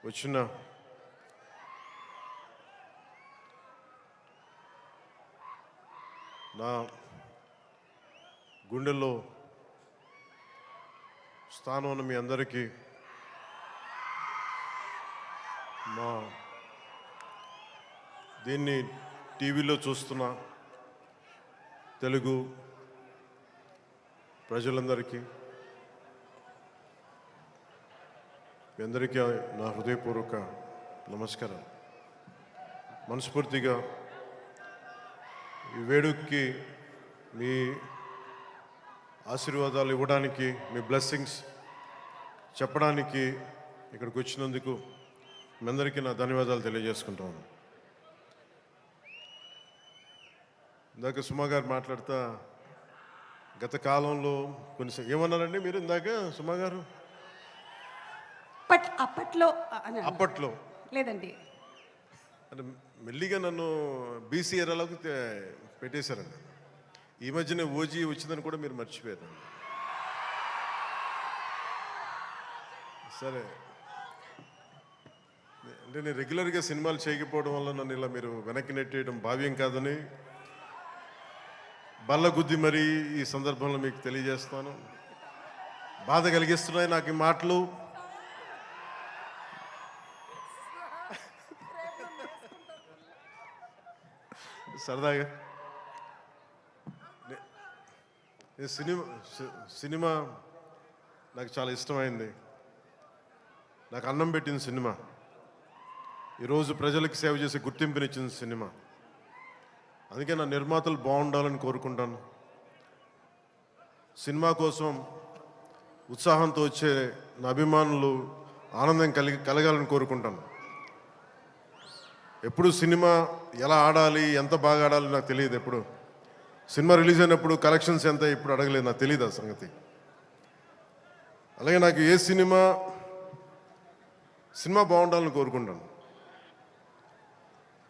వచ్చిన నా గుండెల్లో స్థానం ఉన్న మీ అందరికీ దీన్ని టీవీలో చూస్తున్న తెలుగు ప్రజలందరికీ మీ అందరికీ నా హృదయపూర్వక నమస్కారం. మనస్ఫూర్తిగా ఈ వేడుకకి మీ ఆశీర్వాదాలు ఇవ్వడానికి, మీ బ్లెస్సింగ్స్ చెప్పడానికి ఇక్కడికి వచ్చినందుకు మీ అందరికీ నా ధన్యవాదాలు తెలియజేసుకుంటాను. ఇందాక సుమా గారు మాట్లాడుతా గత కాలంలో కొన్ని ఏమన్నారండి మీరు ఇందాక సుమా గారు? అప్పట్లో లేదండి, అంటే మెల్లిగా నన్ను బీసీ ఏరాలకు పెట్టేశారండి. ఈ మధ్యనే ఓజీ వచ్చిందని కూడా మీరు మర్చిపోయారు. సరే, అంటే నేను రెగ్యులర్గా సినిమాలు చేయకపోవడం వల్ల నన్ను ఇలా మీరు వెనక్కి నెట్టేయడం భావ్యం కాదని బల్లగుద్ది మరీ ఈ సందర్భంలో మీకు తెలియజేస్తాను. బాధ కలిగిస్తున్నాయి నాకు ఈ మాటలు. సరదాగా సినిమా నాకు చాలా ఇష్టమైంది. నాకు అన్నం పెట్టిన సినిమా, ఈరోజు ప్రజలకు సేవ చేసే గుర్తింపునిచ్చిన సినిమా. అందుకే నా నిర్మాతలు బాగుండాలని కోరుకుంటాను. సినిమా కోసం ఉత్సాహంతో వచ్చే నా అభిమానులు ఆనందం కలగాలని కోరుకుంటాను. ఎప్పుడు సినిమా ఎలా ఆడాలి, ఎంత బాగా ఆడాలి నాకు తెలియదు. ఎప్పుడు సినిమా రిలీజ్ అయినప్పుడు కలెక్షన్స్ ఎంత ఇప్పుడు అడగలేదు, నాకు తెలియదు ఆ సంగతి. అలాగే నాకు ఏ సినిమా బాగుండాలని కోరుకుంటాను.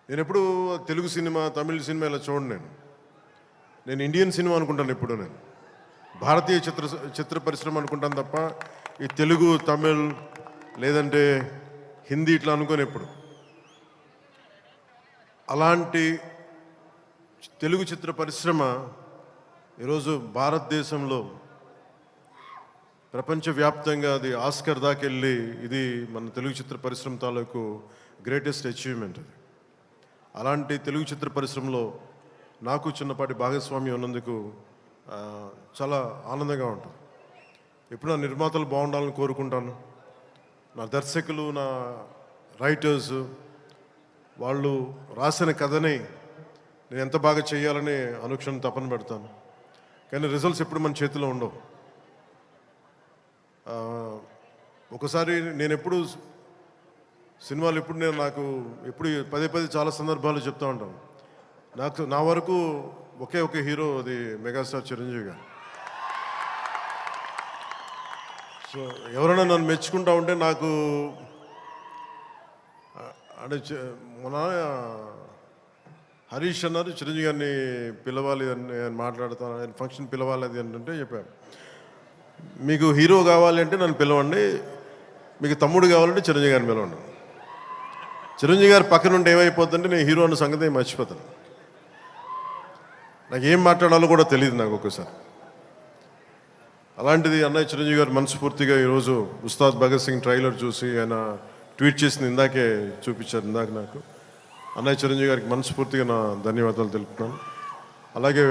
నేను ఎప్పుడు తెలుగు సినిమా, తమిళ సినిమా ఇలా చూడండి. నేను ఇండియన్ సినిమా అనుకుంటాను. ఎప్పుడు నేను భారతీయ చిత్ర పరిశ్రమ అనుకుంటాను తప్ప ఈ తెలుగు, తమిళ్ లేదంటే హిందీ ఇట్లా అనుకోని ఎప్పుడు. అలాంటి తెలుగు చిత్ర పరిశ్రమ ఈరోజు భారతదేశంలో ప్రపంచవ్యాప్తంగా అది ఆస్కర్ దాకా వెళ్ళి, ఇది మన తెలుగు చిత్ర పరిశ్రమ తాలూకు గ్రేటెస్ట్ అచీవ్మెంట్ అది. అలాంటి తెలుగు చిత్ర పరిశ్రమలో నాకు చిన్నపాటి భాగస్వామ్యం ఉన్నందుకు చాలా ఆనందంగా ఉంటుంది. ఎప్పుడు నా నిర్మాతలు బాగుండాలని కోరుకుంటాను. నా దర్శకులు, నా రైటర్స్, వాళ్ళు రాసిన కథని నేను ఎంత బాగా చేయాలని అనుక్షణం తపన పెడతాను. కానీ రిజల్ట్స్ ఎప్పుడు మన చేతిలో ఉండవు. ఒకసారి నేను ఎప్పుడు సినిమాలు నాకు పదే చాలా సందర్భాలు చెప్తూ ఉంటాను. నా వరకు ఒకే హీరో, అది మెగాస్టార్ చిరంజీవి గారు. సో ఎవరైనా నన్ను మెచ్చుకుంటా ఉంటే నాకు అంటే మన హరీష్ అన్నారు చిరంజీవి గారిని పిలవాలి అని నేను మాట్లాడతాను, ఆయన ఫంక్షన్ పిలవాలి అది అంటే చెప్పాను, మీకు హీరో కావాలి అంటే నన్ను పిలవండి, మీకు తమ్ముడు కావాలంటే చిరంజీవి గారిని పిలవండి. చిరంజీవి గారు పక్కన ఉంటే ఏమైపోతుందంటే నేను హీరో అన్న సంగతి మర్చిపోతాను. నాకు ఏం మాట్లాడాలో కూడా తెలియదు నాకు ఒక్కసారి. అలాంటిది అన్నయ్య చిరంజీవి గారు మనస్ఫూర్తిగా ఈరోజు ఉస్తాద్ భగత్ సింగ్ ట్రైలర్ చూసి ఆయన ట్వీట్ చేసింది ఇందాకే చూపించారు. ఇందాక నాకు అన్నయ్య చిరంజీవి గారికి మనస్ఫూర్తిగా నా ధన్యవాదాలు తెలుపుతున్నాను. అలాగే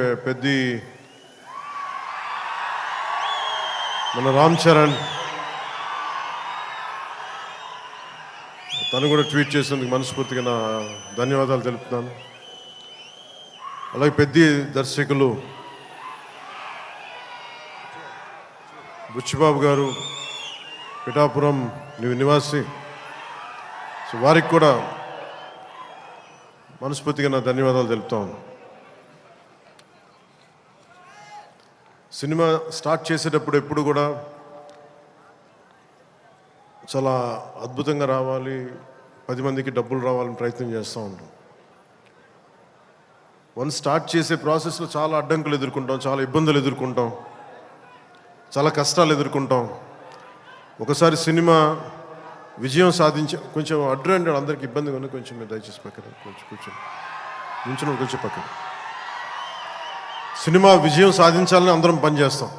మన రామ్ చరణ్, తను కూడా ట్వీట్ చేసినందుకు మనస్ఫూర్తిగా నా ధన్యవాదాలు తెలుపుతున్నాను. అలాగే దర్శకులు బుచ్చిబాబు గారు, పిఠాపురం నివాసి, సో వారికి కూడా మనస్ఫూర్తిగా నా ధన్యవాదాలు తెలుపుతాను. సినిమా స్టార్ట్ చేసేటప్పుడు ఎప్పుడు కూడా చాలా అద్భుతంగా రావాలి, 10 మందికి డబ్బులు రావాలని ప్రయత్నం చేస్తూ ఉంటాం. వన్స్ స్టార్ట్ చేసే ప్రాసెస్లో చాలా అడ్డంకులు ఎదుర్కొంటాం, చాలా ఇబ్బందులు ఎదుర్కొంటాం, చాలా కష్టాలు ఎదుర్కొంటాం. ఒకసారి సినిమా విజయం సాధించ కొంచెం అడ్డు అందరికి ఇబ్బందిగా ఉంది, కొంచెం మీరు దయచేసి పక్కన కొంచెం కూర్చొని కొంచెం పక్కన. సినిమా విజయం సాధించాలని అందరం పనిచేస్తాం.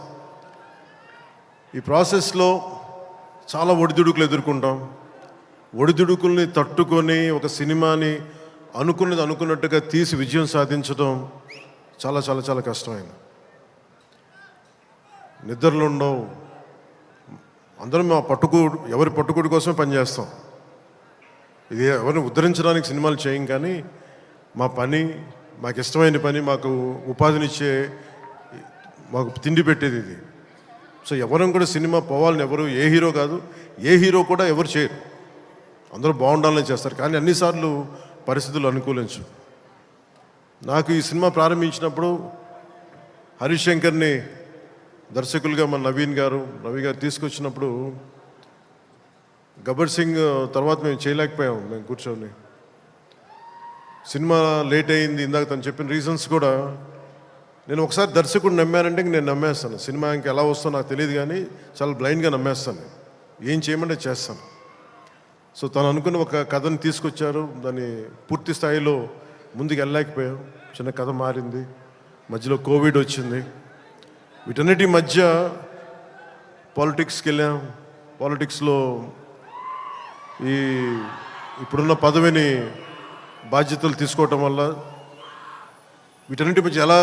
ఈ ప్రాసెస్లో చాలా ఒడిదుడుకులు ఎదుర్కొంటాం. ఒడిదుడుకుల్ని తట్టుకొని ఒక సినిమాని అనుకున్నట్టుగా తీసి విజయం సాధించడం చాలా చాలా చాలా కష్టమైంది. నిద్రలు ఉండవు. అందరం ఎవరి పట్టుకుడి కోసమే పనిచేస్తాం. ఇది ఎవరిని ఉద్ధరించడానికి సినిమాలు చేయం, కానీ మా పని, మాకు ఇష్టమైన పని, మాకు ఉపాధినిచ్చే, మాకు తిండి పెట్టేది ఇది. సో ఎవరం కూడా సినిమా పోవాలని ఎవరు, ఏ హీరో కాదు, ఏ హీరో కూడా ఎవరు చేయరు. అందరూ బాగుండాలని చేస్తారు, కానీ అన్నిసార్లు పరిస్థితులు అనుకూలించు. నాకు ఈ సినిమా ప్రారంభించినప్పుడు హరీష్ శంకర్ని దర్శకులుగా మన రవి గారు తీసుకొచ్చినప్పుడు గబ్బర్ సింగ్ తర్వాత మేము చేయలేకపోయాం. మేము కూర్చొని సినిమా లేట్ అయింది. ఇందాక తను చెప్పిన రీజన్స్ కూడా నేను ఒకసారి దర్శకుడు నమ్మానంటే నేను నమ్మేస్తాను. సినిమా ఇంకా ఎలా వస్తుందో నాకు తెలియదు, కానీ చాలా బ్లైండ్గా నమ్మేస్తాను. ఏం చేయమంటే చేస్తాను. సో తను అనుకున్న ఒక కథను తీసుకొచ్చారు. దాన్ని పూర్తి స్థాయిలో ముందుకు వెళ్ళలేకపోయాం. చిన్న కథ మారింది, మధ్యలో కోవిడ్ వచ్చింది. వీటన్నిటి మధ్య పాలిటిక్స్కి వెళ్ళాం. పాలిటిక్స్లో ఇప్పుడున్న పదవిని బాధ్యతలు తీసుకోవటం వల్ల వీటన్నిటి మధ్య ఎలా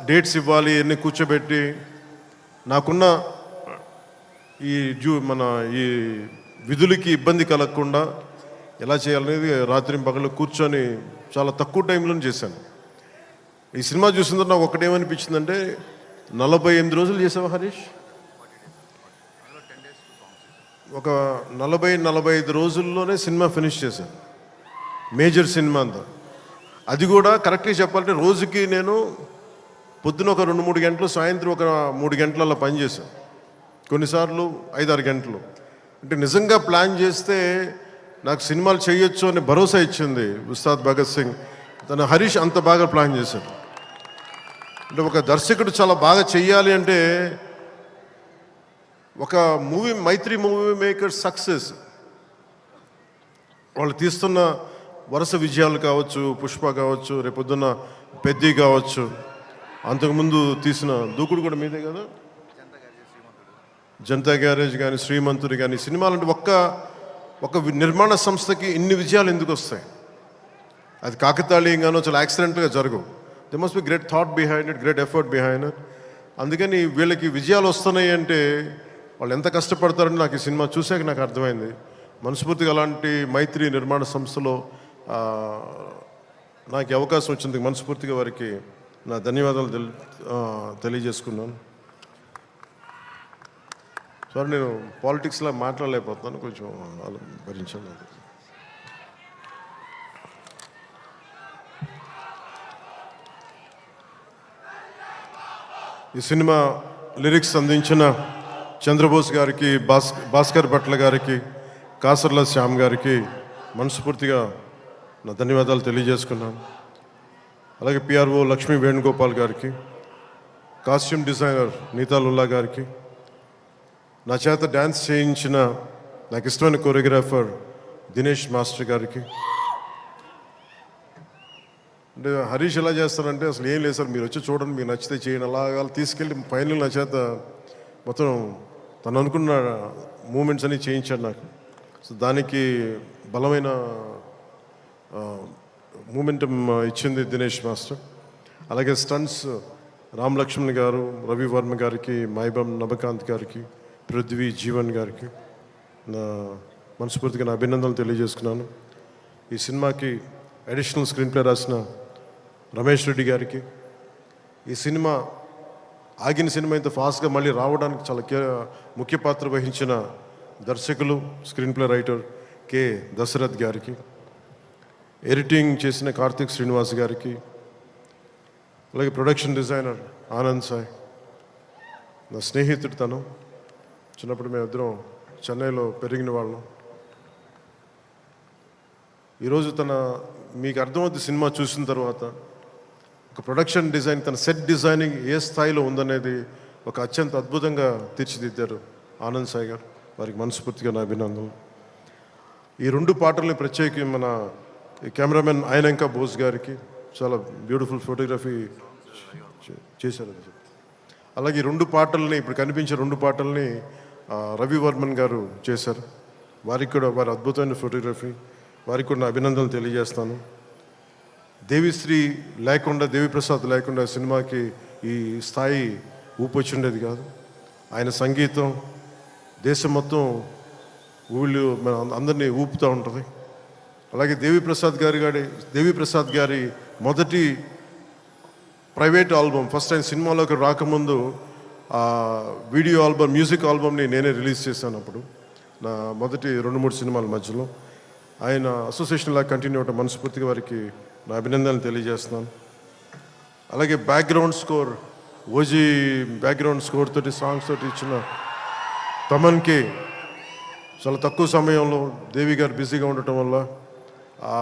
డేట్స్ ఇవ్వాలి అన్నీ కూర్చోబెట్టి నాకున్న ఈ విధులకి ఇబ్బంది కలగకుండా ఎలా చేయాలనేది రాత్రి పగలు కూర్చొని చాలా తక్కువ టైంలో చేశాను. ఈ సినిమా చూసిన తర్వాత నాకు ఒకటేమనిపించిందంటే, 48 రోజులు చేసావా హరీష్? ఒక 40-45 రోజుల్లోనే సినిమా ఫినిష్ చేశాను. మేజర్ సినిమా అంతా. అది కూడా కరెక్ట్గా చెప్పాలంటే రోజుకి నేను పొద్దున ఒక 2-3 గంటలు, సాయంత్రం ఒక 3 గంటల అలా పనిచేశాను. కొన్నిసార్లు 5-6 గంటలు. అంటే నిజంగా ప్లాన్ చేస్తే నాకు సినిమాలు చేయొచ్చు అని భరోసా ఇచ్చింది ఉస్తాద్ భగత్ సింగ్. తన హరీష్ అంత బాగా ప్లాన్ చేశాడు. అంటే ఒక దర్శకుడు చాలా బాగా చెయ్యాలి అంటే ఒక మైత్రి మూవీ మేకర్ సక్సెస్, వాళ్ళు తీస్తున్న వరుస విజయాలు కావచ్చు, పుష్ప కావచ్చు, రేపొద్దున్న పెద్ది కావచ్చు, అంతకుముందు తీసిన దూకుడు కూడా మీదే కదా, జనతా గ్యారేజ్ కానీ, శ్రీమంతుడు కానీ, సినిమాలు అంటే ఒక నిర్మాణ సంస్థకి ఇన్ని విజయాలు ఎందుకు వస్తాయి? అది కాకతాళీయంగానో చాలా యాక్సిడెంట్గా జరగవు. They must be great thought behind it, great effort behind it. అందుకని వీళ్ళకి విజయాలు వస్తున్నాయి అంటే వాళ్ళు ఎంత కష్టపడతారని నాకు ఈ సినిమా చూసాక నాకు అర్థమైంది. మనస్ఫూర్తిగా అలాంటి మైత్రి నిర్మాణ సంస్థలో నాకు అవకాశం వచ్చింది. మనస్ఫూర్తిగా వారికి నా ధన్యవాదాలు తెలియజేసుకున్నాను. సార్, నేను పాలిటిక్స్లో మాట్లాడలేకపోతున్నాను, కొంచెం భరించాను. ఈ సినిమా లిరిక్స్ అందించిన చంద్రబోస్ గారికి, భాస్కర్ భట్ల గారికి, కాసర్ల శ్యామ్ గారికి మనస్ఫూర్తిగా నా ధన్యవాదాలు తెలియజేసుకున్నాను. అలాగే పిఆర్ఓ లక్ష్మీ వేణుగోపాల్ గారికి, కాస్ట్యూమ్ డిజైనర్ నీతాలుల్లా గారికి, నా చేత డ్యాన్స్ చేయించిన నాకు ఇష్టమైన కొరియోగ్రాఫర్ దినేష్ మాస్టర్ గారికి. అంటే హరీష్ ఎలా చేస్తారంటే అసలు ఏం లేదు సార్, మీరు వచ్చి చూడండి, మీకు నచ్చితే చేయండి, అలాగా తీసుకెళ్ళి ఫైనల్ నా చేత మొత్తం తను అనుకున్న మూమెంట్స్ అన్నీ చేయించాడు నాకు. సో దానికి బలమైన మూమెంటం ఇచ్చింది దినేష్ మాస్టర్. అలాగే స్టంట్స్ రామ్ లక్ష్మణ్ గారు, రవి వర్మ గారికి, మైబమ్ నవకాంత్ గారికి, పృథ్వీ జీవన్ గారికి నా మనస్ఫూర్తిగా నా అభినందనలు తెలియజేసుకున్నాను. ఈ సినిమాకి అడిషనల్ స్క్రీన్ ప్లే రాసిన రమేష్ రెడ్డి గారికి, ఈ సినిమా ఆగిన సినిమా ఇంత ఫాస్ట్గా మళ్ళీ రావడానికి చాలా ముఖ్య పాత్ర వహించిన దర్శకులు, screen play writer K Dashrath గారికి, ఎడిటింగ్ చేసిన కార్తిక్ శ్రీనివాస్ గారికి, అలాగే ప్రొడక్షన్ డిజైనర్ ఆనంద్ సాయ్, నా స్నేహితుడు. తను చిన్నప్పుడు మేమిద్దరం చెన్నైలో పెరిగిన వాళ్ళం. ఈరోజు మీకు అర్థమవుతుంది సినిమా చూసిన తర్వాత ఒక ప్రొడక్షన్ డిజైన్, తన సెట్ డిజైనింగ్ ఏ స్థాయిలో ఉందనేది ఒక అత్యంత అద్భుతంగా తీర్చిదిద్దారు ఆనంద్ సాయి గారు. వారికి మనస్ఫూర్తిగా నా అభినందనలు. ఈ 2 పాటల్ని ప్రత్యేకి మన కెమెరామెన్ ఆయనంక బోస్ గారికి చాలా బ్యూటిఫుల్ ఫోటోగ్రఫీ చేశారు. అలాగే ఈ 2 పాటల్ని ఇప్పుడు కనిపించే 2 పాటల్ని రవి వర్మన్ గారు చేశారు. వారికి కూడా వారి అద్భుతమైన ఫోటోగ్రఫీ, వారికి కూడా నా అభినందనలు తెలియజేస్తాను. దేవిశ్రీ లేకుండా, దేవిప్రసాద్ లేకుండా సినిమాకి ఈ స్థాయి ఊపొచ్చుండేది కాదు. ఆయన సంగీతం దేశం మొత్తం ఊళ్ళు మన అందరినీ ఊపుతూ ఉంటుంది. అలాగే దేవిప్రసాద్ గారి మొదటి ప్రైవేట్ ఆల్బమ్ ఫస్ట్ టైం సినిమాలోకి రాకముందు వీడియో ఆల్బమ్, మ్యూజిక్ ఆల్బమ్ని నేనే రిలీజ్ చేశాను. అప్పుడు నా మొదటి 2-3 సినిమాల మధ్యలో ఆయన అసోసియేషన్ లాగా కంటిన్యూ అవడం మనస్ఫూర్తిగా వారికి నా అభినందనలు తెలియజేస్తున్నాను. అలాగే background score, OG background score తోటి, సాంగ్స్ తోటి ఇచ్చిన తమన్కి చాలా తక్కువ సమయంలో దేవి గారు బిజీగా ఉండటం వల్ల ఆ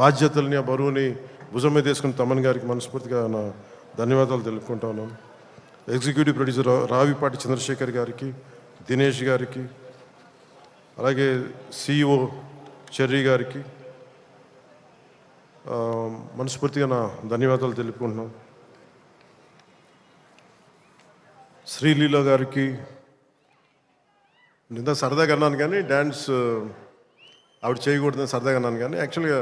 బాధ్యతల్ని, ఆ బరువుని భుజం మీద వేసుకుని తమన్ గారికి మనస్ఫూర్తిగా నా ధన్యవాదాలు తెలుపుకుంటా ఉన్నాను. ఎగ్జిక్యూటివ్ ప్రొడ్యూసర్ రావిపాటి చంద్రశేఖర్ గారికి, దినేష్ గారికి, అలాగే సిఇఓ చెర్రీ గారికి మనస్ఫూర్తిగా నా ధన్యవాదాలు తెలుపుకుంటున్నాను. శ్రీలీల గారికి నిన్న సరదాగా అన్నాను, కానీ డ్యాన్స్ ఆవిడ చేయకూడదని సరదాగా అన్నాను, కానీ యాక్చువల్గా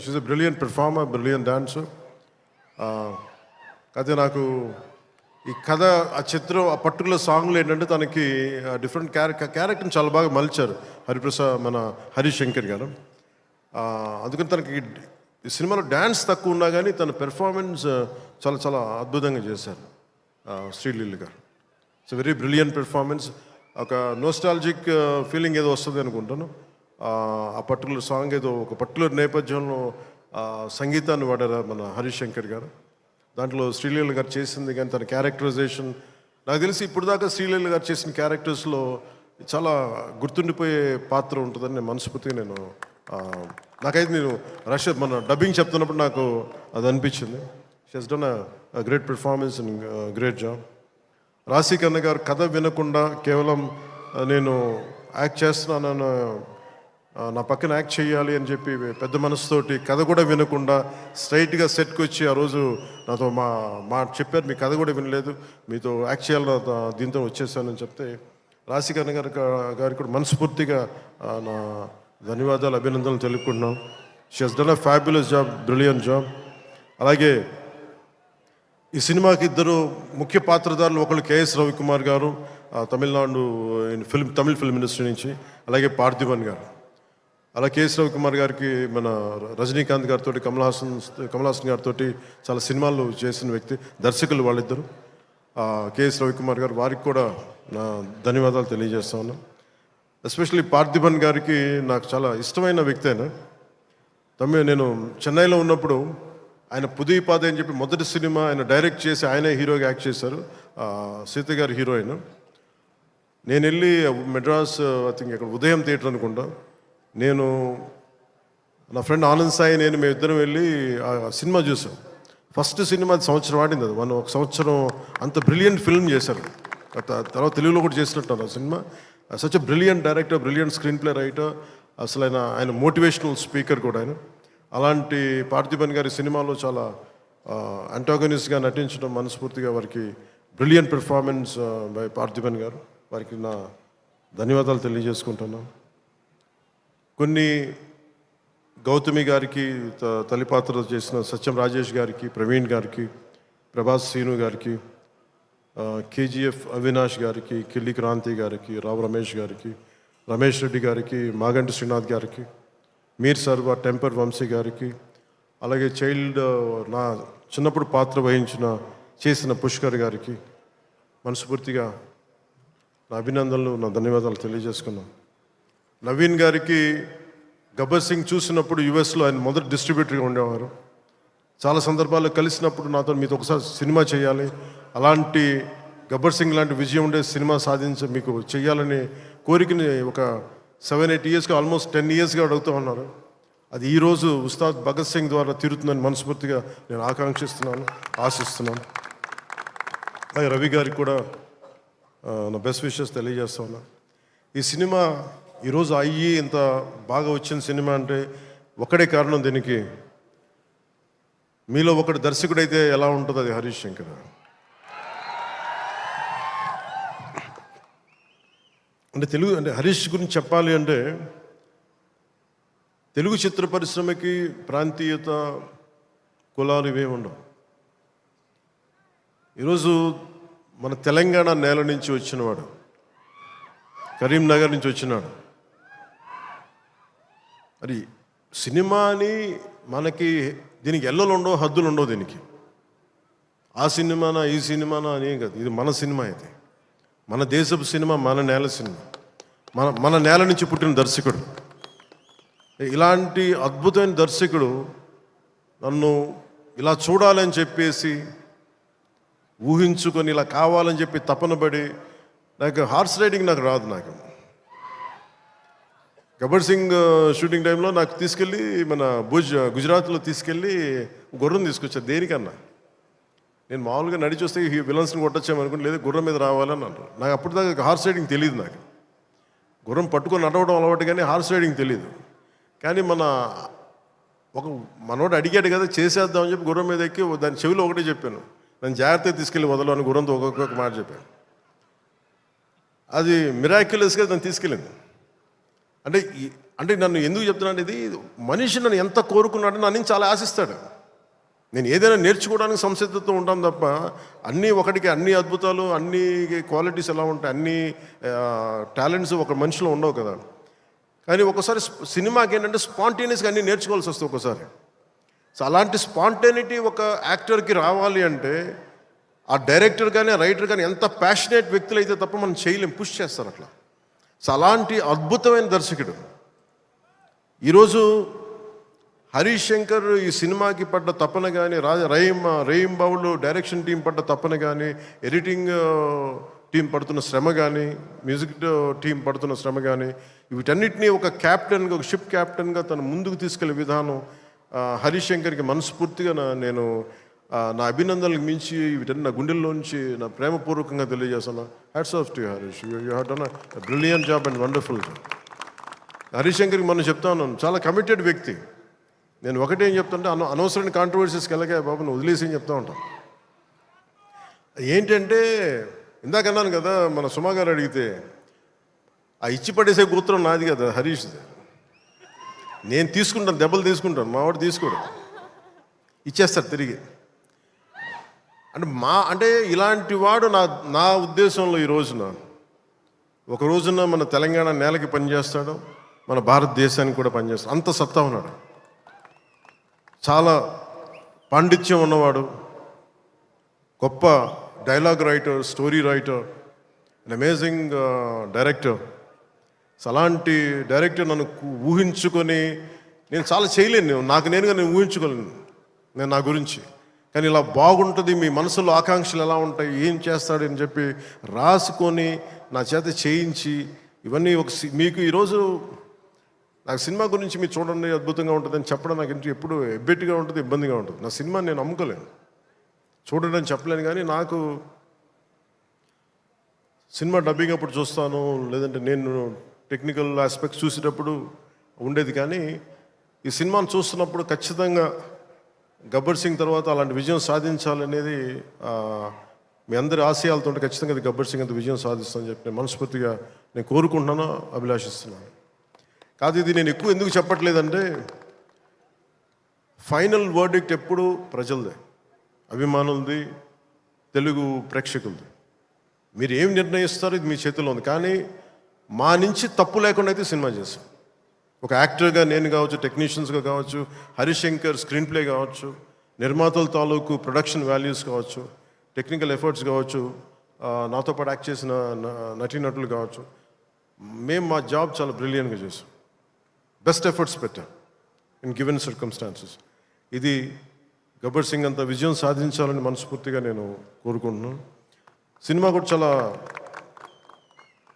she's a brilliant performer, brilliant dancer. అయితే నాకు ఈ కథ, ఆ చిత్రం, ఆ పర్టికులర్ సాంగ్లో ఏంటంటే తనకి డిఫరెంట్ క్యారెక్టర్ని చాలా బాగా మలిచారు మన హరీష్ శంకర్ గారు. అందుకని తనకి ఈ సినిమాలో డ్యాన్స్ తక్కువ ఉన్నా కానీ తన పెర్ఫార్మెన్స్ చాలా చాలా అద్భుతంగా చేశారు శ్రీలీల గారు. It's very brilliant performance. ఒక నోస్టాలజిక్ ఫీలింగ్ ఏదో వస్తుంది అనుకుంటాను. ఆ పర్టికులర్ సాంగ్ ఏదో ఒక పర్టికులర్ నేపథ్యంలో సంగీతాన్ని వాడారు మన హరీష్ శంకర్ గారు. దాంట్లో శ్రీలీల గారు చేసింది కానీ తన క్యారెక్టరైజేషన్, నాకు తెలిసి ఇప్పుడు దాకా శ్రీలీల గారు చేసిన క్యారెక్టర్స్లో చాలా గుర్తుండిపోయే పాత్ర ఉంటుందని నేను మనస్ఫూర్తిగా నాకైతే నేను మన డబ్బింగ్ చెప్తున్నప్పుడు నాకు అది అనిపించింది. She has done a great performance and great job. రాశి కన్న గారు కథ వినకుండా కేవలం నేను యాక్ట్ చేస్తున్నాను, నా పక్కన యాక్ట్ చేయాలి అని చెప్పి పెద్ద మనసుతోటి కథ కూడా వినకుండా స్ట్రైట్గా సెట్కి వచ్చి ఆ రోజు నాతో మా చెప్పారు, మీ కథ కూడా వినలేదు, మీతో యాక్ట్ చేయాలని దీంతో వచ్చేసానని చెప్తే రాశి కన్న గారికి కూడా మనస్ఫూర్తిగా నా ధన్యవాదాలు, అభినందనలు తెలుపుకుంటున్నాం. She has done a fabulous job, brilliant job. అలాగే ఈ సినిమాకి 2 ముఖ్య పాత్రధారులు, ఒకళ్ళు కేఎస్ రవికుమార్ గారు తమిళనాడు తమిళ ఫిల్మ్ ఇండస్ట్రీ నుంచి, అలాగే పార్థిబన్ గారు. అలా కేఎస్ రవికుమార్ గారికి మన రజనీకాంత్ గారితో, కమల్ హాసన్ గారితో చాలా సినిమాలు చేసిన వ్యక్తి, దర్శకులు వాళ్ళిద్దరు. కేఎస్ రవికుమార్ గారు, వారికి కూడా నా ధన్యవాదాలు తెలియజేస్తా ఉన్నాను. ఎస్పెషల్లీ పార్థిబన్ గారికి నాకు చాలా ఇష్టమైన వ్యక్తి. నేను చెన్నైలో ఉన్నప్పుడు ఆయన పుదీపాద అని చెప్పి మొదటి సినిమా ఆయన డైరెక్ట్ చేసి ఆయనే హీరోగా యాక్ట్ చేశారు, సీత గారి హీరోయిన్. నేను వెళ్ళి మెడ్రాస్, ఐ థింక్ ఇక్కడ ఉదయం థియేటర్ అనుకుంటా, నేను నా ఫ్రెండ్ ఆనంద్ సాయి మేమిద్దరం వెళ్ళి ఆ సినిమా చూసాం. ఫస్ట్ సినిమా సంవత్సరం ఆడింది, అది ఒక సంవత్సరం అంత బ్రిలియంట్ ఫిల్మ్ చేశారు. తర్వాత తెలుగులో కూడా చేసినట్టు ఆ cinema. Such a brilliant director, brilliant screen play writer, అసలు ఆయన మోటివేషనల్ స్పీకర్ కూడా ఆయన. అలాంటి పార్థిబన్ గారి సినిమాలో చాలా అంటాగనిస్ట్గా నటించడం మనస్ఫూర్తిగా వారికి బ్రిలియంట్ పెర్ఫార్మెన్స్ బై పార్థిబన్ గారు, వారికి నా ధన్యవాదాలు తెలియజేసుకుంటున్నాను. కొన్ని గౌతమి గారికి తల్లిపాత్ర చేసిన సత్యం రాజేష్ గారికి, ప్రవీణ్ గారికి, ప్రభాస్ శ్రీను గారికి, కేజీఎఫ్ అవినాష్ గారికి, కిల్లి క్రాంతి గారికి, రావు రమేష్ గారికి, రమేష్ రెడ్డి గారికి, మాగంటి శ్రీనాథ్ గారికి, మీర్ సర్వ, టెంపర్ వంశీ గారికి, అలాగే నా చిన్నప్పుడు పాత్ర చేసిన పుష్కర్ గారికి మనస్ఫూర్తిగా నా అభినందనలు, నా ధన్యవాదాలు తెలియజేసుకున్నాను. నవీన్ గారికి గబ్బర్ సింగ్ చూసినప్పుడు యుఎస్లో ఆయన మొదటి డిస్ట్రిబ్యూటర్గా ఉండేవారు. చాలా సందర్భాల్లో కలిసినప్పుడు నాతో మీతో ఒకసారి సినిమా చేయాలి, అలాంటి గబ్బర్ సింగ్ లాంటి విజయం ఉండే సినిమా మీకు చేయాలని కోరికని ఒక 7-8 ఇయర్స్గా, ఆల్మోస్ట్ 10 ఇయర్స్గా అడుగుతూ ఉన్నారు. అది ఈరోజు ఉస్తాద్ భగత్ సింగ్ ద్వారా తీరుతుందని మనస్ఫూర్తిగా నేను ఆకాంక్షిస్తున్నాను, ఆశిస్తున్నాను. అలాగే రవి గారికి కూడా నా బెస్ట్ విషెస్ తెలియజేస్తా ఉన్నాను. ఈ సినిమా ఈరోజు అయ్యి ఇంత బాగా వచ్చిన సినిమా అంటే ఒకడే కారణం దీనికి. మీలో ఒకటి దర్శకుడైతే ఎలా ఉంటుంది అది హరీష్ శంకర్. అంటే తెలుగు అంటే హరీష్ గురించి చెప్పాలి అంటే తెలుగు చిత్ర పరిశ్రమకి ప్రాంతీయత కులాలు ఇవేమి ఉండవు. ఈరోజు మన తెలంగాణ నేల నుంచి వచ్చినవాడు, కరీంనగర్ నుంచి వచ్చినాడు. మరి సినిమాని మనకి దీనికి ఎల్లలు ఉండవు, హద్దులు ఉండవు. దీనికి ఆ సినిమానా ఈ సినిమానా అని కాదు, ఇది మన సినిమా. ఇది మన దేశపు సినిమా, మన నేల సినిమా, మన నేల నుంచి పుట్టిన దర్శకుడు. ఇలాంటి అద్భుతమైన దర్శకుడు నన్ను ఇలా చూడాలని చెప్పేసి ఊహించుకొని ఇలా కావాలని చెప్పి తపనబడి, నాకు హార్స్ రైడింగ్ నాకు రాదు. నాకు గబ్బర్ సింగ్ షూటింగ్ టైంలో నాకు తీసుకెళ్ళి మన గుజరాత్లో తీసుకెళ్ళి గుర్రం తీసుకొచ్చారు. దేనికన్నా నేను మామూలుగా నడిచి వస్తే ఈ విలన్స్ని కొట్టొచ్చామనుకుంటే, లేదు గుర్రం మీద రావాలని అంటారు. నాకు అప్పటిదాకా హార్స్ రైడింగ్ తెలియదు. నాకు గుర్రం పట్టుకొని నడవడం అలవాటు, కానీ హార్స్ రైడింగ్ తెలియదు. కానీ ఒక మనోడు అడిగాడు కదా, చేసేద్దామని చెప్పి గుర్రం మీద ఎక్కి దాని చెవిలో ఒకటే చెప్పాను, నన్ను జాగ్రత్తగా తీసుకెళ్ళి వదలు అని గుర్రంతో ఒక్కొక్క మాట చెప్పాను. అది మిరాక్యులస్గా నన్ను తీసుకెళ్ళింది. అంటే నన్ను ఎందుకు చెప్తున్నాను, ఇది మనిషి నన్ను ఎంత కోరుకున్నాడో నన్ను చాలా ఆశిస్తాడు. నేను ఏదైనా నేర్చుకోవడానికి సంసిద్ధతతో ఉంటాను తప్ప అన్నీ ఒకటికి అన్ని అద్భుతాలు, అన్ని క్వాలిటీస్ ఎలా ఉంటాయి, అన్ని టాలెంట్స్ ఒక మనిషిలో ఉండవు కదా. కానీ ఒకసారి సినిమాకి ఏంటంటే స్పాంటేనియస్గా అన్నీ నేర్చుకోవాల్సి వస్తుంది ఒక్కోసారి. సో అలాంటి స్పాంటేనిటీ ఒక యాక్టర్కి రావాలి అంటే ఆ డైరెక్టర్ కానీ రైటర్ కానీ ఎంత ప్యాషనేట్ వ్యక్తులు అయితే తప్ప మనం చేయలేం, పుష్ చేస్తారు అట్లా. సో అలాంటి అద్భుతమైన దర్శకుడు ఈరోజు హరీష్ శంకర్. ఈ సినిమాకి పడ్డ తపన కానీ, రహీం బాబులు డైరెక్షన్ టీం పడ్డ తపన కానీ, ఎడిటింగ్ టీం పడుతున్న శ్రమ కానీ, మ్యూజిక్ టీం పడుతున్న శ్రమ కానీ, వీటన్నిటినీ ఒక క్యాప్టెన్గా, ఒక షిప్ క్యాప్టెన్గా తను ముందుకు తీసుకెళ్లే విధానం హరీష్ శంకర్కి మనస్ఫూర్తిగా నేను నా అభినందనలకు మించి వీటన్ని నా గుండెల్లోంచి నా ప్రేమపూర్వకంగా తెలియజేస్తాను. Hats off to Harish, you have done a brilliant job and wonderful job. Harish శంకర్కి మనం చెప్తా ఉన్నాను, చాలా కమిటెడ్ వ్యక్తి. నేను ఒకటేం చెప్తుంటే అనవసరమైన కాంట్రవర్సీస్కి వెళ్ళగా బాబు నువ్వు వదిలేసి అని చెప్తా ఉంటాను. ఏంటంటే ఇందాక అన్నాను కదా, మన సుమా గారు అడిగితే ఆ ఇచ్చి పడేసే గోత్రం నాది కదా హరీష్ది. నేను తీసుకుంటాను, దెబ్బలు తీసుకుంటాను, మావాడు తీసుకోడు, ఇచ్చేస్తాడు తిరిగి. అంటే ఇలాంటి వాడు నా ఉద్దేశంలో ఈ రోజున ఒక రోజున మన తెలంగాణ నేలకి పనిచేస్తాడు, మన భారతదేశానికి కూడా పనిచేస్తాడు. అంత సత్తా ఉన్నాడు, చాలా పాండిత్యం ఉన్నవాడు, గొప్ప dialogue writer, story writer, and amazing director. అలాంటి డైరెక్టర్ నన్ను ఊహించుకొని నేను చాలా చేయలేను, నాకు నేనుగా నేను ఊహించుకోలేను నేను నా గురించి. కానీ ఇలా బాగుంటుంది, మీ మనసులో ఆకాంక్షలు ఎలా ఉంటాయి, ఏం చేస్తాడు అని చెప్పి రాసుకొని నా చేత చేయించి ఇవన్నీ మీకు ఈరోజు నాకు సినిమా గురించి మీరు చూడండి అద్భుతంగా ఉంటుందని చెప్పడం నాకు ఎప్పుడు ఎబ్బెట్టుగా ఉంటుంది, ఇబ్బందిగా ఉంటుంది. నా సినిమా నేను నమ్ముకోలేను, చూడండి అని చెప్పలేను. కానీ నాకు సినిమా డబ్బింగ్ అప్పుడు చూస్తాను, లేదంటే నేను టెక్నికల్ ఆస్పెక్ట్స్ చూసేటప్పుడు ఉండేది. కానీ ఈ సినిమాను చూస్తున్నప్పుడు ఖచ్చితంగా గబ్బర్ సింగ్ తర్వాత అలాంటి విజయం సాధించాలనేది మీ అందరి ఆశయాలతో ఖచ్చితంగా అది గబ్బర్ సింగ్ అంత విజయం సాధిస్తానని చెప్పి నేను మనస్ఫూర్తిగా నేను కోరుకుంటున్నాను, అభిలాషిస్తున్నాను. కాదు ఇది నేను ఎక్కువ ఎందుకు చెప్పట్లేదంటే ఫైనల్ వర్డిక్ట్ ఎప్పుడు ప్రజలదే, అభిమానులది, తెలుగు ప్రేక్షకులది. మీరు ఏం నిర్ణయిస్తారో ఇది మీ చేతిలో ఉంది. కానీ మా నుంచి తప్పు లేకుండా అయితే సినిమా చేశాం. ఒక యాక్టర్గా నేను కావచ్చు, టెక్నీషియన్స్గా కావచ్చు, హరీష్ శంకర్ స్క్రీన్ ప్లే కావచ్చు, నిర్మాతల తాలూకు ప్రొడక్షన్ వాల్యూస్ కావచ్చు, టెక్నికల్ ఎఫర్ట్స్ కావచ్చు, నాతో పాటు యాక్ట్ చేసిన నటీనటులు కావచ్చు, మేము మా జాబ్ చాలా బ్రిలియంట్గా చేసాం, బెస్ట్ ఎఫర్ట్స్ పెట్టాం ఇన్ గివెన్ సర్కమ్స్టాన్సెస్. ఇది గబ్బర్ సింగ్ అంత విజయం సాధించాలని మనస్ఫూర్తిగా నేను కోరుకుంటున్నాను. సినిమా కూడా చాలా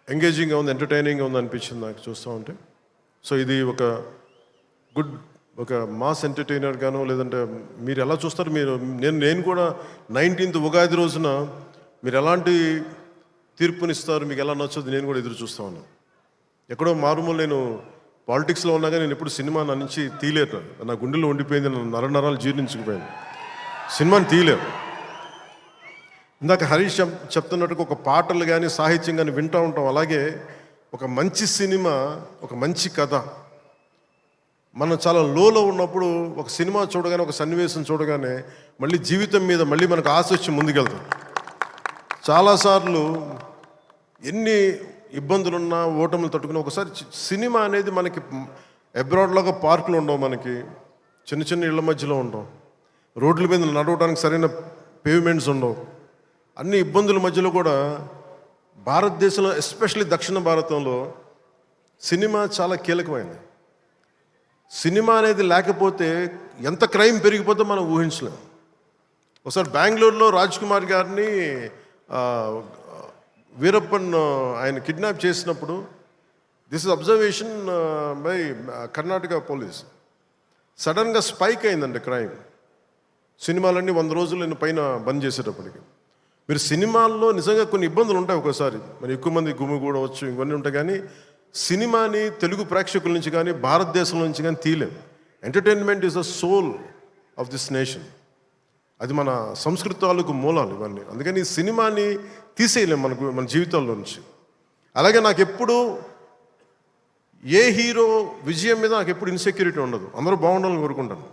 ఎంగేజింగ్గా ఉంది, ఎంటర్టైనింగ్గా ఉంది అనిపించింది నాకు చూస్తూ ఉంటే. సో ఇది ఒక మాస్ ఎంటర్టైనర్గానో, లేదంటే మీరు ఎలా చూస్తారు నేను కూడా 19th ఉగాది రోజున మీరు ఎలాంటి తీర్పునిస్తారు, మీకు ఎలా నచ్చదు నేను కూడా ఎదురు చూస్తూ ఉన్నాను. ఎక్కడో మారుమూల నేను పాలిటిక్స్లో ఉన్నా కానీ నేను ఎప్పుడు సినిమా నా నుంచి తీయలేను. నా గుండెలో ఉండిపోయింది, నా నరాలు జీర్ణించుకుపోయింది. సినిమాని తీయలేము. ఇందాక హరీష్ చెప్తున్నట్టుగా ఒక పాటలు కానీ సాహిత్యం కానీ వింటూ ఉంటాం. అలాగే ఒక మంచి సినిమా, ఒక మంచి కథ, మనం చాలా లోలో ఉన్నప్పుడు ఒక సినిమా చూడగానే, ఒక సన్నివేశం చూడగానే మళ్ళీ జీవితం మీద మళ్ళీ మనకు ఆశ వచ్చి ముందుకెళ్తాం. చాలాసార్లు ఎన్ని ఇబ్బందులున్నా ఓటములు తట్టుకుని ఒకసారి సినిమా అనేది మనకి అబ్రాడ్లాగా పార్కులు ఉండవు, మనకి చిన్న చిన్న ఇళ్ల మధ్యలో ఉండవు, రోడ్ల మీద నడవడానికి సరైన పేవ్మెంట్స్ ఉండవు. అన్ని ఇబ్బందుల మధ్యలో కూడా భారతదేశంలో, ఎస్పెషల్లీ దక్షిణ భారతంలో సినిమా చాలా కీలకమైనది. సినిమా అనేది లేకపోతే ఎంత క్రైమ్ పెరిగిపోతే మనం ఊహించలేం. ఒకసారి బెంగళూరులో రాజ్ కుమార్ గారిని వీరప్పన్ ఆయన కిడ్నాప్ చేసినప్పుడు, this is observation by Karnataka police, సడన్గా స్పైక్ అయిందండి క్రైమ్. సినిమాలన్నీ 100 రోజులు పైన బంద్ చేసేటప్పటికి. మీరు సినిమాల్లో నిజంగా కొన్ని ఇబ్బందులు ఉంటాయి ఒక్కోసారి, మరి ఎక్కువ మంది గుమిగూడవచ్చు, ఇవన్నీ ఉంటాయి. కానీ సినిమాని తెలుగు ప్రేక్షకుల నుంచి కానీ భారతదేశం నుంచి కానీ తీయలేం. Entertainment is the soul of this nation. అది మన సంస్కృతాలకు మూలాలు ఇవన్నీ. అందుకని ఈ సినిమాని తీసేయలేం మన జీవితాల్లో నుంచి. అలాగే నాకు ఎప్పుడు ఏ హీరో విజయం మీద నాకు ఎప్పుడు ఇన్సెక్యూరిటీ ఉండదు. అందరూ బాగుండాలని కోరుకుంటాను.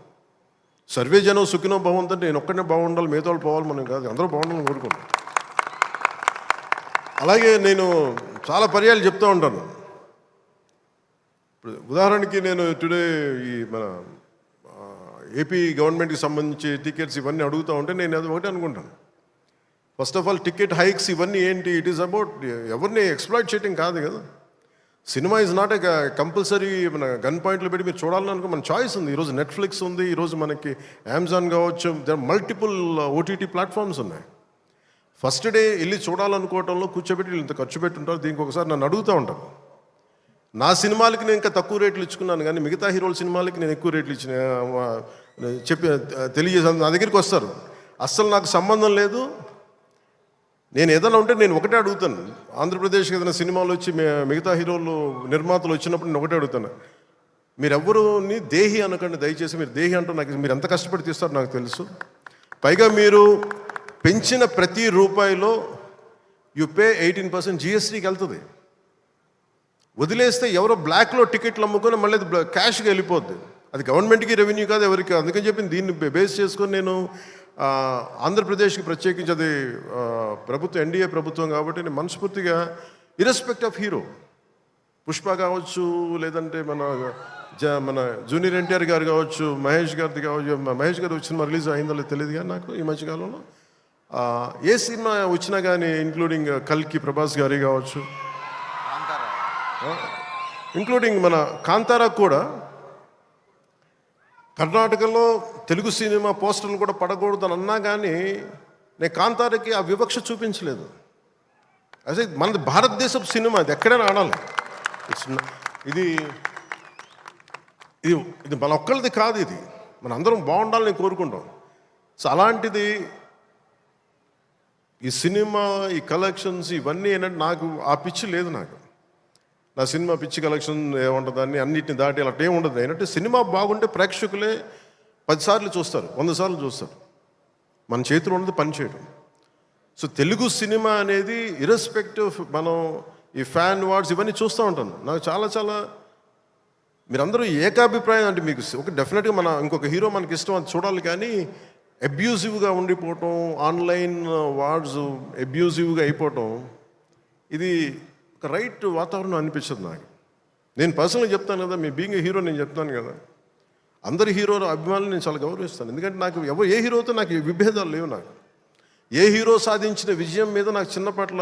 సర్వే జనం సుఖినో బాగుందంటే నేను ఒక్కనే బాగుండాలి, మిగతా వాళ్ళు పోవాలి మనం కాదు, అందరూ బాగుండాలని కోరుకుంటాను. అలాగే నేను చాలా పర్యాలు చెప్తూ ఉంటాను. ఉదాహరణకి నేను టుడే ఈ మన ఏపీ గవర్నమెంట్కి సంబంధించి టికెట్స్ ఇవన్నీ అడుగుతూ ఉంటే నేను అది ఒకటి అనుకుంటాను. First of all ticket hikes ఇవన్నీ ఏంటి? ఇట్ ఈస్ అబౌట్ ఎవరిని ఎక్స్ప్లాయిట్ చేయడం కాదు కదా. Cinema is not a compulsory మన గన్ పాయింట్లు పెట్టి మీరు చూడాలనుకో మన చాయిస్ ఉంది. ఈరోజు నెట్ఫ్లిక్స్ ఉంది, ఈరోజు మనకి అమెజాన్ కావచ్చు, మల్టిపుల్ ఓటీటీ ప్లాట్ఫామ్స్ ఉన్నాయి. ఫస్ట్ డే వెళ్ళి చూడాలనుకోవటంలో కూర్చోబెట్టి ఇంత ఖర్చు పెట్టుంటారు. దీనికి ఒకసారి నన్ను అడుగుతూ ఉంటాను. నా సినిమాలకి నేను ఇంకా తక్కువ రేట్లు ఇచ్చుకున్నాను, కానీ మిగతా హీరోల సినిమాలకి నేను ఎక్కువ రేట్లు ఇచ్చిన తెలియజేసాను. నా దగ్గరికి వస్తారు, అస్సలు నాకు సంబంధం లేదు, నేను ఏదైనా ఉంటే నేను ఒకటే అడుగుతాను. ఆంధ్రప్రదేశ్కి ఏదైనా సినిమాలు వచ్చి మిగతా హీరోలు నిర్మాతలు వచ్చినప్పుడు నేను ఒకటే అడుగుతాను, మీరెవ్వరూని దేహి అనకండి దయచేసి. మీరు దేహి అంటూ నాకు మీరు ఎంత కష్టపడి తీస్తారో నాకు తెలుసు. పైగా మీరు పెంచిన ప్రతి రూపాయిలో యు పే 18% జిఎస్టీకి వెళ్తుంది. వదిలేస్తే ఎవరో బ్లాక్లో టికెట్లు అమ్ముకొని మళ్ళీ అది క్యాష్గా వెళ్ళిపోద్ది. అది గవర్నమెంట్కి రెవెన్యూ కాదు, ఎవరికి కాదు. అందుకని చెప్పి దీన్ని బేస్ చేసుకొని నేను ఆంధ్రప్రదేశ్కి ప్రత్యేకించి అది ప్రభుత్వం ఎన్డీఏ ప్రభుత్వం కాబట్టి నేను మనస్ఫూర్తిగా ఇర్రెస్పెక్ట్ ఆఫ్ హీరో, పుష్ప కావచ్చు, లేదంటే మన జూనియర్ ఎన్టీఆర్ గారు కావచ్చు, మహేష్ గారిది కావచ్చు. మహేష్ గారు వచ్చిన రిలీజ్ అయిందో లేదో తెలియదు కానీ నాకు ఈ మధ్యకాలంలో ఏ సినిమా వచ్చినా కానీ, ఇంక్లూడింగ్ కల్కి ప్రభాస్ గారి కావచ్చు, ఇంక్లూడింగ్ మన కాంతారా కూడా, కర్ణాటకలో తెలుగు సినిమా పోస్టర్లు కూడా పడకూడదు అని అన్నా కానీ నేను కాంతారాకి ఆ వివక్ష చూపించలేదు. అదే మనది భారతదేశపు సినిమా, ఇది ఎక్కడైనా ఆడాలి. ఇది ఇది ఇది మన ఒక్కరిది కాదు, ఇది మన అందరం బాగుండాలని కోరుకుంటాం. సో అలాంటిది ఈ సినిమా, ఈ కలెక్షన్స్ ఇవన్నీ ఏంటంటే నాకు ఆ పిచ్చి లేదు. నాకు నా సినిమా పిచ్చి కలెక్షన్ ఏముంటుందని అన్నిటిని దాటి అలా ఏమి ఉండదు. ఏంటంటే సినిమా బాగుంటే ప్రేక్షకులే 10 సార్లు చూస్తారు, 100 సార్లు చూస్తారు. మన చేతిలో ఉన్నది పని చేయడం. సో తెలుగు సినిమా అనేది ఇర్రెస్పెక్టివ్ మనం ఈ ఫ్యాన్ వార్డ్స్ ఇవన్నీ చూస్తూ ఉంటాను. నాకు చాలా చాలా మీరందరూ ఏకాభిప్రాయం అంటే మీకు ఒక డెఫినెట్గా మన ఇంకొక హీరో మనకి ఇష్టం అది చూడాలి, కానీ అబ్యూజివ్గా ఉండిపోవటం, ఆన్లైన్ వార్డ్స్ అబ్యూజివ్గా అయిపోవటం, ఇది ఒక రైట్ వాతావరణం అనిపించదు నాకు. నేను పర్సనల్గా చెప్తాను కదా, మీ బీయింగ్ హీరో నేను చెప్తాను కదా, అందరి హీరోల అభిమానులు నేను చాలా గౌరవిస్తాను. ఎందుకంటే నాకు ఏ హీరోతో నాకు విభేదాలు లేవు. నాకు ఏ హీరో సాధించిన విజయం మీద నాకు చిన్నపట్ల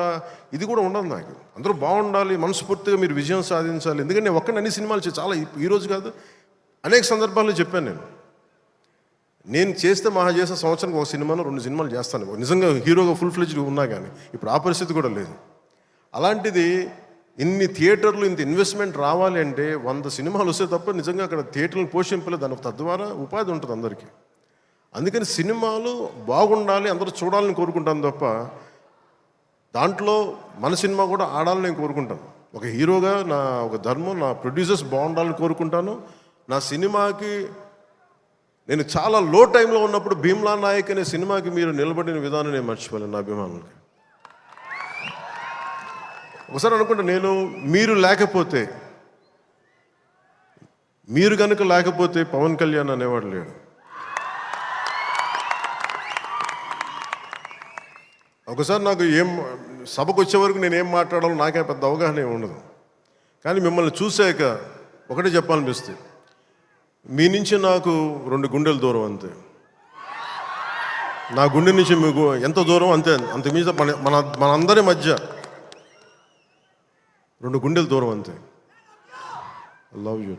ఇది కూడా ఉండదు. నాకు అందరూ బాగుండాలి, మనస్ఫూర్తిగా మీరు విజయం సాధించాలి. ఎందుకంటే నేను ఒక్కడిని అన్ని సినిమాలు చాలా ఈరోజు కాదు అనేక సందర్భాల్లో చెప్పాను. నేను చేస్తే మహా చేసే సంవత్సరానికి ఒక సినిమాను 2 సినిమాలు చేస్తాను, నిజంగా హీరోగా ఫుల్ ఫ్లెడ్జ్డ్ ఉన్నా. కానీ ఇప్పుడు ఆ పరిస్థితి కూడా లేదు. అలాంటిది ఇన్ని థియేటర్లు ఇంత ఇన్వెస్ట్మెంట్ రావాలి అంటే 100 సినిమాలు వస్తే తప్ప నిజంగా అక్కడ థియేటర్లు పోషింపలేదు. దానికి తద్వారా ఉపాధి ఉంటుంది అందరికీ. అందుకని సినిమాలు బాగుండాలి, అందరూ చూడాలని కోరుకుంటాను తప్ప దాంట్లో మన సినిమా కూడా ఆడాలని నేను కోరుకుంటాను. ఒక హీరోగా నా ఒక ధర్మం, నా ప్రొడ్యూసర్స్ బాగుండాలని కోరుకుంటాను. నా సినిమాకి నేను చాలా లో టైంలో ఉన్నప్పుడు భీమ్లా నాయక్ అనే సినిమాకి మీరు నిలబడిన విధానం నేను మర్చిపోలేను. నా అభిమానులకి ఒకసారి అనుకుంటా, మీరు లేకపోతే, మీరు కనుక లేకపోతే పవన్ కళ్యాణ్ అనేవాడు లేడు. ఒకసారి నాకు సభకు వచ్చే వరకు నేనేం మాట్లాడాలో నాకే పెద్ద అవగాహన ఉండదు. కానీ మిమ్మల్ని చూశాక ఒకటే చెప్పాలనిపిస్తుంది, మీ నుంచి నాకు 2 గుండెల దూరం అంతే. నా గుండె నుంచి మీకు ఎంత దూరం అంతే, అంతకుమించి మనందరి మధ్య 2 గుండెల దూరం అంతే. Love you.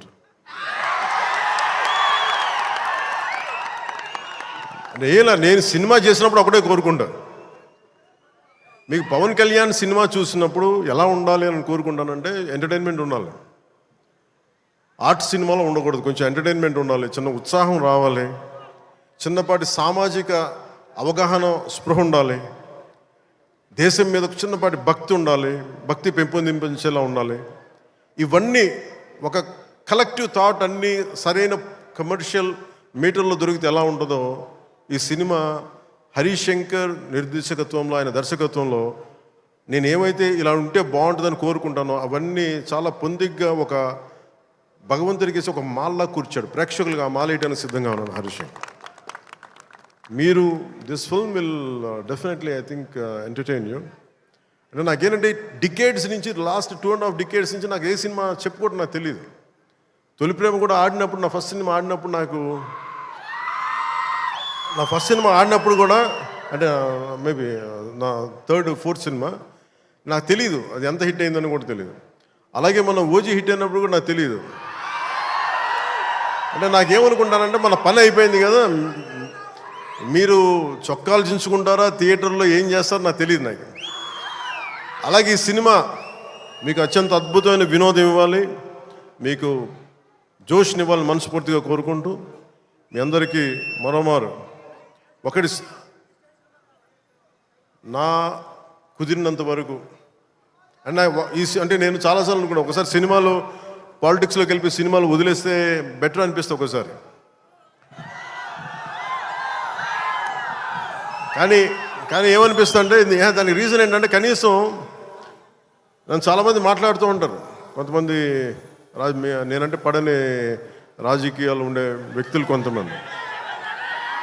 నేను సినిమా చేసినప్పుడు ఒకటే కోరుకుంటా, మీకు పవన్ కళ్యాణ్ సినిమా చూసినప్పుడు ఎలా ఉండాలి అని కోరుకుంటానంటే ఎంటర్టైన్మెంట్ ఉండాలి. ఆర్ట్ సినిమాలో ఉండకూడదు, కొంచెం ఎంటర్టైన్మెంట్ ఉండాలి, చిన్న ఉత్సాహం రావాలి, చిన్నపాటి సామాజిక అవగాహన స్పృహ ఉండాలి, దేశం మీద చిన్నపాటి భక్తి ఉండాలి, భక్తి పెంపొందించేలా ఉండాలి. ఇవన్నీ ఒక కలెక్టివ్ థాట్ అన్నీ సరైన కమర్షియల్ మీటర్లో దొరికితే ఎలా ఉంటుందో ఈ సినిమా హరీష్ శంకర్ నిర్దేశకత్వంలో, ఆయన దర్శకత్వంలో నేను ఏమైతే ఇలా ఉంటే బాగుంటుందని కోరుకుంటానో అవన్నీ చాలా పొందిగ్గా ఒక భగవంతుడికి ఒక మాల్లా కూర్చాడు. ప్రేక్షకులుగా ఆ మాల వేయడానికి సిద్ధంగా ఉన్నాను హరీష్ శంకర్. మీరు this film will definitely I think entertain you. అంటే నాకేంటంటే డికేడ్స్ నుంచి, లాస్ట్ 2.5 డికేడ్స్ నుంచి నాకు ఏ సినిమా చెప్పుకోవడం నాకు తెలియదు. తొలి ప్రేమ కూడా ఆడినప్పుడు, నా ఫస్ట్ సినిమా ఆడినప్పుడు కూడా, అంటే మేబీ నా 3rd, 4th సినిమా, నాకు తెలియదు అది ఎంత హిట్ అయిందని కూడా తెలియదు. అలాగే మన ఓజీ హిట్ అయినప్పుడు కూడా నాకు తెలియదు. అంటే నాకేమనుకుంటానంటే మన పని అయిపోయింది కదా, మీరు చొక్కాలు చించుకుంటారా, థియేటర్లో ఏం చేస్తారో నాకు తెలియదు. నాకు అలాగే ఈ సినిమా మీకు అత్యంత అద్భుతమైన వినోదం ఇవ్వాలి, మీకు జోష్నివ్వాలని మనస్ఫూర్తిగా కోరుకుంటూ మీ అందరికీ మరోమారు ఒకటి, నా కుదిరినంత వరకు అంటే నేను చాలాసార్లు అనుకున్నాను, ఒకసారి సినిమాలో పాలిటిక్స్లోకి వెళ్ళి సినిమాలు వదిలేస్తే బెటర్ అనిపిస్తుంది ఒకసారి. కానీ ఏమనిపిస్తుంది అంటే దానికి రీజన్ ఏంటంటే, కనీసం నన్ను చాలామంది మాట్లాడుతూ ఉంటారు, కొంతమంది నేనంటే పడని రాజకీయాలు ఉండే వ్యక్తులు కొంతమంది.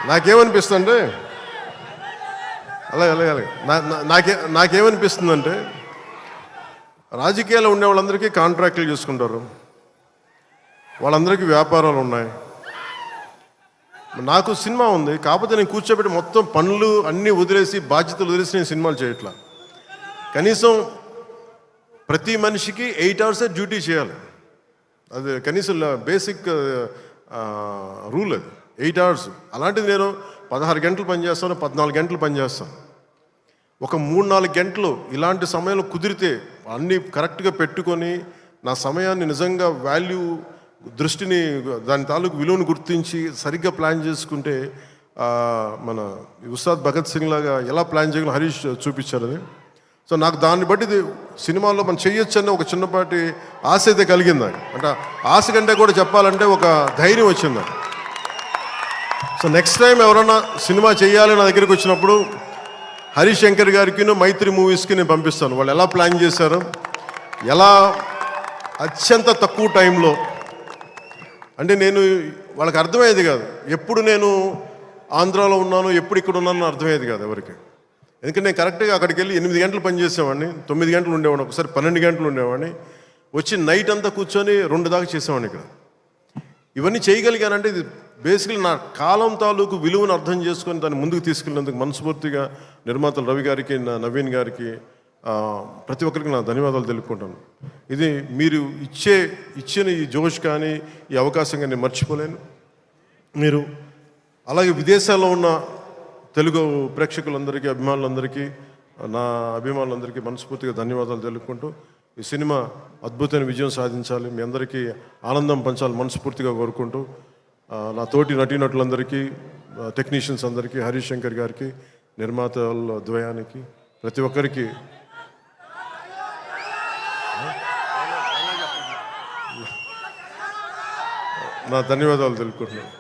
నాకేమనిపిస్తుందంటే అలాగే నాకేమనిపిస్తుందంటే, రాజకీయాల్లో ఉండే వాళ్ళందరికీ కాంట్రాక్టులు చేసుకుంటారు, వాళ్ళందరికీ వ్యాపారాలు ఉన్నాయి. నాకు సినిమా ఉంది, కాకపోతే నేను కూర్చోబెట్టి మొత్తం పనులు అన్నీ వదిలేసి, బాధ్యతలు వదిలేసి నేను సినిమాలు చేయట్లా. కనీసం ప్రతి మనిషికి 8 hours డ్యూటీ చేయాలి. అది కనీసం బేసిక్ రూల్, అది 8 hours. అలాంటిది నేను 16 గంటలు పనిచేస్తాను, 14 గంటలు పనిచేస్తాను. ఒక 3-4 గంటలు ఇలాంటి సమయంలో కుదిరితే అన్నీ కరెక్ట్గా పెట్టుకొని, నా సమయాన్ని నిజంగా దృష్టిని, దాని తాలూకు విలువను గుర్తించి సరిగ్గా ప్లాన్ చేసుకుంటే, మన ఉస్తాద్ భగత్ సింగ్ లాగా ఎలా ప్లాన్ చేయగలం హరీష్ చూపించారు అది. సో నాకు దాన్ని బట్టి సినిమాలో మనం చేయొచ్చని ఒక చిన్నపాటి ఆశ అయితే కలిగింది నాకు. అంటే ఆశ కంటే కూడా చెప్పాలంటే ఒక ధైర్యం వచ్చింది నాకు. సో నెక్స్ట్ టైం ఎవరన్నా సినిమా చేయాలి నా దగ్గరికి వచ్చినప్పుడు హరీష్ శంకర్ గారికి, మైత్రి మూవీస్కి నేను పంపిస్తాను. వాళ్ళు ఎలా ప్లాన్ చేశారు, ఎలా అత్యంత తక్కువ టైంలో, అంటే నేను వాళ్ళకి అర్థమయ్యేది కాదు. ఎప్పుడు నేను ఆంధ్రాలో ఉన్నాను, ఎప్పుడు ఇక్కడ ఉన్నాను అర్థమయ్యేది కాదు ఎవరికి. ఎందుకంటే నేను కరెక్ట్గా అక్కడికి వెళ్ళి 8 గంటలు పనిచేసేవాడిని, 9 గంటలు ఉండేవాడిని, ఒకసారి 12 గంటలు ఉండేవాడిని, వచ్చి నైట్ అంతా కూర్చొని 2 దాకా చేసేవాడిని ఇక్కడ. ఇవన్నీ చేయగలిగానంటే ఇది బేసికలీ నా కాలం తాలూకు విలువను అర్థం చేసుకొని దాన్ని ముందుకు తీసుకెళ్ళినందుకు మనస్ఫూర్తిగా నిర్మాతలు రవి గారికి, నవీన్ గారికి, ప్రతి ఒక్కరికి నా ధన్యవాదాలు తెలుపుకుంటాను. ఇది మీరు ఇచ్చిన ఈ జోష్ కానీ ఈ అవకాశం కానీ నేను మర్చిపోలేను. మీరు అలాగే విదేశాల్లో ఉన్న తెలుగు ప్రేక్షకులందరికీ, అభిమానులందరికీ, నా అభిమానులందరికీ మనస్ఫూర్తిగా ధన్యవాదాలు తెలుపుకుంటూ ఈ సినిమా అద్భుతమైన విజయం సాధించాలి, మీ అందరికీ ఆనందం పంచాలి మనస్ఫూర్తిగా కోరుకుంటూ, నా తోటి నటీనటులందరికీ, టెక్నీషియన్స్ అందరికీ, హరీష్ శంకర్ గారికి, నిర్మాతల ద్వయానికి, ప్రతి ఒక్కరికి నా ధన్యవాదాలు తెలుపుకుంటున్నాను.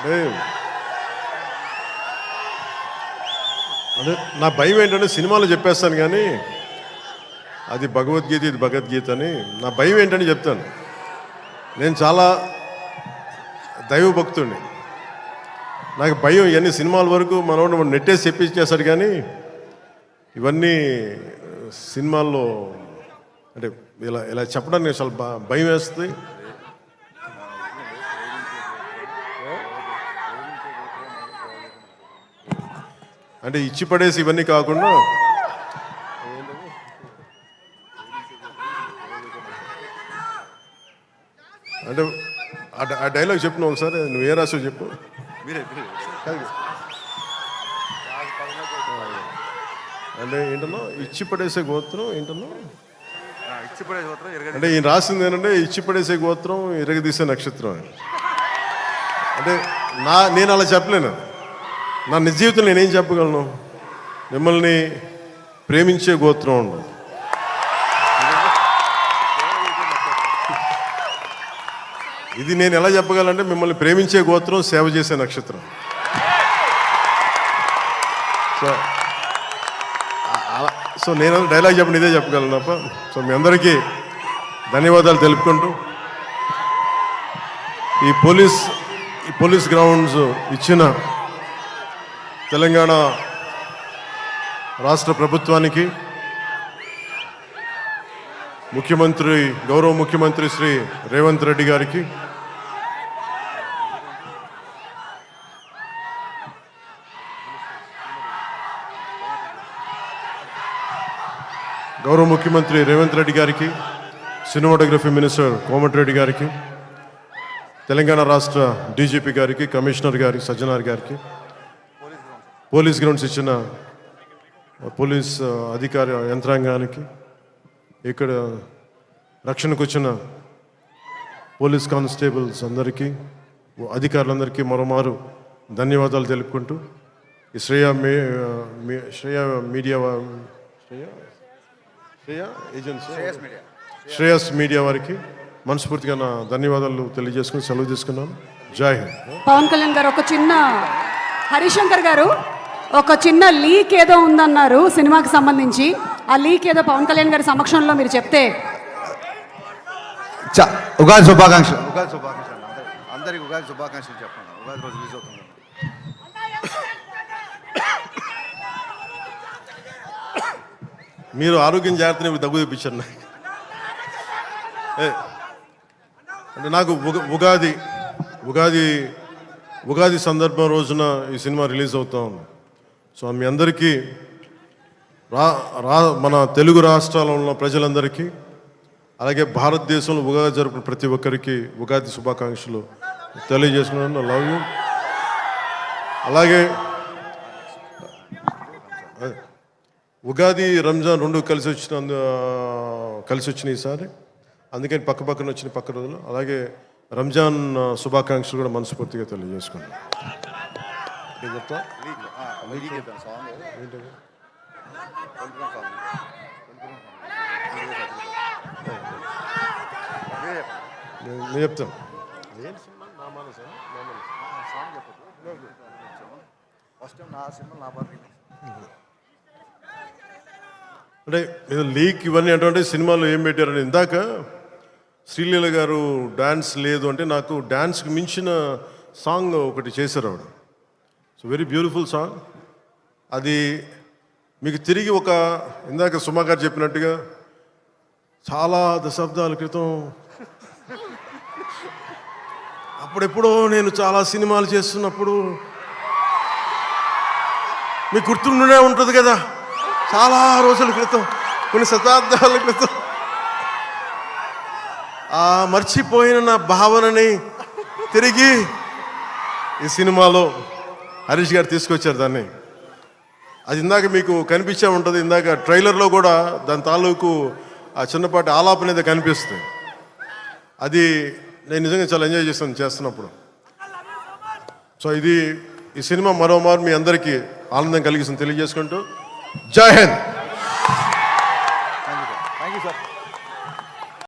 అదే నా భయం ఏంటంటే సినిమాలో చెప్పేస్తాను కానీ అది భగవద్గీత ఇది భగవద్గీత అని నా భయం ఏంటని చెప్తాను. నేను చాలా దైవభక్తుడిని. నాకు భయం ఇవన్నీ సినిమాల వరకు మనోడు నెట్టేసి చెప్పించేస్తాడు కానీ ఇవన్నీ సినిమాల్లో అంటే ఇలా ఇలా చెప్పడానికి చాలా భయం వేస్తుంది. అంటే ఇచ్చి పడేసి ఇవన్నీ కాకుండా అంటే ఆ డైలాగ్ చెప్పు ఒకసారి, నువ్వు ఏ రాసో చెప్పు. అంటే ఏంటన్నా ఇచ్చి పడేసే గోత్రం ఏంటన్నా అంటే ఈయన రాసింది ఏంటంటే ఇచ్చి పడేసే గోత్రం ఇరగదీసే నక్షత్రం అని. అంటే నేను అలా చెప్పలేను. నా నిజ జీవితంలో నేనేం చెప్పగలను? మిమ్మల్ని ప్రేమించే గోత్రం ఉండదు. ఇది నేను ఎలా చెప్పగలంటే మిమ్మల్ని ప్రేమించే గోత్రం, సేవ చేసే నక్షత్రం. సో నేను డైలాగ్ చెప్పండి ఇదే చెప్పగలను తప్ప. సో మీ అందరికీ ధన్యవాదాలు తెలుపుకుంటూ ఈ పోలీస్ గ్రౌండ్స్ ఇచ్చిన తెలంగాణ రాష్ట్ర ప్రభుత్వానికి, గౌరవ ముఖ్యమంత్రి శ్రీ రేవంత్ రెడ్డి గారికి, సినిమాటోగ్రఫీ మినిస్టర్ కోమటిరెడ్డి గారికి, తెలంగాణ రాష్ట్ర డీజీపీ గారికి, కమిషనర్ గారికి, సజ్జనార్ గారికి, పోలీస్ గ్రౌండ్స్ ఇచ్చిన పోలీస్ అధికార యంత్రాంగానికి, ఇక్కడ రక్షణకు వచ్చిన పోలీస్ కానిస్టేబుల్స్ అందరికీ, అధికారులందరికీ మరోమారు ధన్యవాదాలు తెలుపుకుంటూ ఈ శ్రేయస్ మీడియా వారికి మనస్ఫూర్తిగా నా ధన్యవాదాలు తెలియజేసుకుని సెలవు తీసుకున్నాను. జై హింద్. పవన్ కళ్యాణ్ గారు హరిశంకర్ గారు ఒక చిన్న లీక్ ఏదో ఉందన్నారు సినిమాకి సంబంధించి. ఆ లీక్ ఏదో పవన్ కళ్యాణ్ గారి సమక్షంలో మీరు చెప్తే. ఉగాది శుభాకాంక్షలు. అందరికి ఉగాది శుభాకాంక్షలు చెప్పండి. ఉగాది రోజు రిలీజ్ అవుతుంది. మీరు ఆరోగ్యం జాగ్రత్తని దగ్గు తెప్పించారు నాకు. అంటే నాకు ఉగాది సందర్భం రోజున ఈ సినిమా రిలీజ్ అవుతా ఉంది. సో మీ అందరికీ మన తెలుగు రాష్ట్రాల్లో ఉన్న ప్రజలందరికీ, అలాగే భారతదేశంలో ఉగాది జరుపుకున్న ప్రతి ఒక్కరికి ఉగాది శుభాకాంక్షలు తెలియజేస్తున్నాను. Love you. అలాగే ఉగాది రంజాన్ రెండు కలిసి వచ్చిన ఈసారి, అందుకని పక్కన వచ్చిన పక్క రోజులు. అలాగే రంజాన్ శుభాకాంక్షలు కూడా మనస్ఫూర్తిగా తెలియజేసుకున్నాను. చెప్తా నేను చెప్తాను. అంటే లీక్ ఇవన్నీ అంటే సినిమాలో ఏం పెట్టారని. ఇందాక శ్రీలీల గారు డ్యాన్స్ లేదు అంటే నాకు డ్యాన్స్కి మించిన సాంగ్ ఒకటి చేశారు ఆవిడ. So very beautiful song. అది మీకు తిరిగి ఇందాక సుమా గారు చెప్పినట్టుగా చాలా దశాబ్దాల క్రితం అప్పుడెప్పుడో నేను చాలా సినిమాలు చేస్తున్నప్పుడు మీకు గుర్తుండే ఉంటుంది కదా, చాలా రోజుల క్రితం, కొన్ని శతాబ్దాల క్రితం ఆ మర్చిపోయిన నా భావనని తిరిగి ఈ సినిమాలో హరీష్ గారు తీసుకొచ్చారు దాన్ని. అది ఇందాక మీకు కనిపించే ఉంటుంది. ఇందాక ట్రైలర్లో కూడా దాని తాలూకు ఆ చిన్నపాటి ఆలాపన అనేది కనిపిస్తుంది. అది నేను నిజంగా చాలా ఎంజాయ్ చేస్తున్నప్పుడు. సో ఈ సినిమా మరోమారు మీ అందరికీ ఆనందం కలిగిస్తుంది తెలియజేసుకుంటూ జై హింద్. Thank you sir.